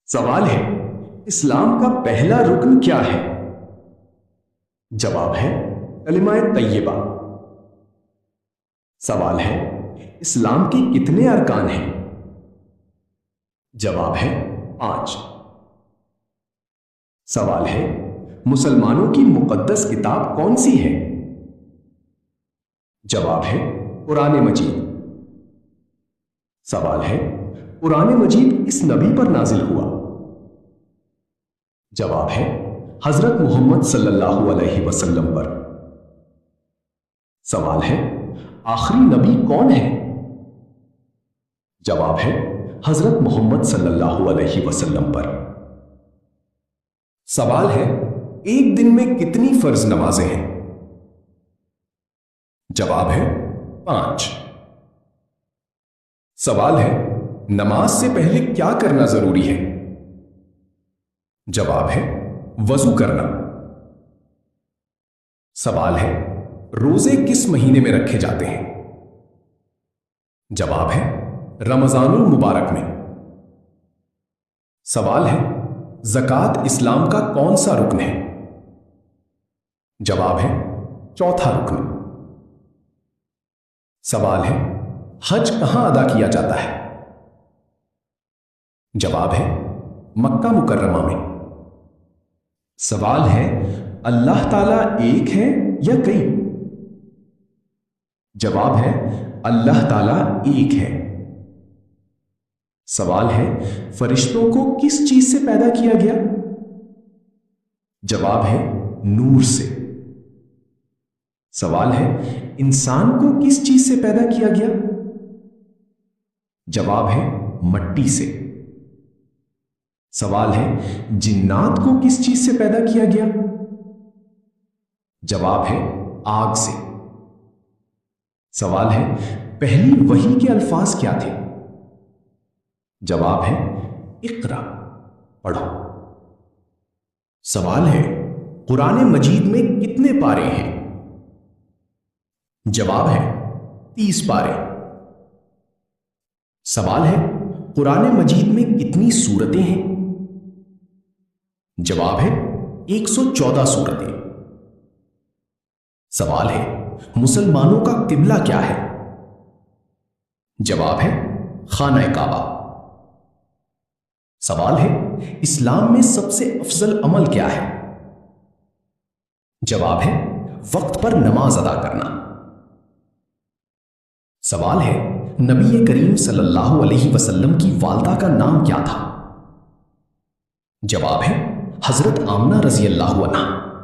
سوال ہے، اسلام کا پہلا رکن کیا ہے؟ جواب ہے کلمہ طیبہ۔ سوال ہے، اسلام کے کتنے ارکان ہیں؟ جواب ہے 5۔ سوال ہے، مسلمانوں کی مقدس کتاب کون سی ہے؟ جواب ہے قرآن مجید۔ سوال ہے، قرآن مجید کس نبی پر نازل ہوا؟ جواب ہے حضرت محمد صلی اللہ علیہ وسلم پر۔ سوال ہے، آخری نبی کون ہے؟ جواب ہے حضرت محمد صلی اللہ علیہ وسلم پر۔ سوال ہے، ایک دن میں کتنی فرض نمازیں ہیں؟ جواب ہے 5۔ سوال ہے، نماز سے پہلے کیا کرنا ضروری ہے؟ جواب ہے وضو کرنا۔ سوال ہے، روزے کس مہینے میں رکھے جاتے ہیں؟ جواب ہے رمضان المبارک میں۔ سوال ہے، زکوٰۃ اسلام کا کون سا رکن ہے؟ جواب ہے چوتھا رکن۔ سوال ہے، حج کہاں ادا کیا جاتا ہے؟ جواب ہے مکہ مکرمہ میں۔ سوال ہے، اللہ تعالیٰ ایک ہے یا کئی؟ جواب ہے اللہ تعالیٰ ایک ہے۔ سوال ہے، فرشتوں کو کس چیز سے پیدا کیا گیا؟ جواب ہے نور سے۔ سوال ہے، انسان کو کس چیز سے پیدا کیا گیا؟ جواب ہے مٹی سے۔ سوال ہے، جنات کو کس چیز سے پیدا کیا گیا؟ جواب ہے آگ سے۔ سوال ہے، پہلی وحی کے الفاظ کیا تھے؟ جواب ہے اقرا، پڑھو۔ سوال ہے، قرآن مجید میں کتنے پارے ہیں؟ جواب ہے 30 پارے۔ سوال ہے، قرآن مجید میں کتنی سورتیں ہیں؟ جواب ہے 114 سورتیں۔ سوال ہے، مسلمانوں کا قبلہ کیا ہے؟ جواب ہے خانہ کعبہ۔ سوال ہے، اسلام میں سب سے افضل عمل کیا ہے؟ جواب ہے وقت پر نماز ادا کرنا۔ سوال ہے، نبی کریم صلی اللہ علیہ وسلم کی والدہ کا نام کیا تھا؟ جواب ہے حضرت آمنہ رضی اللہ عنہا۔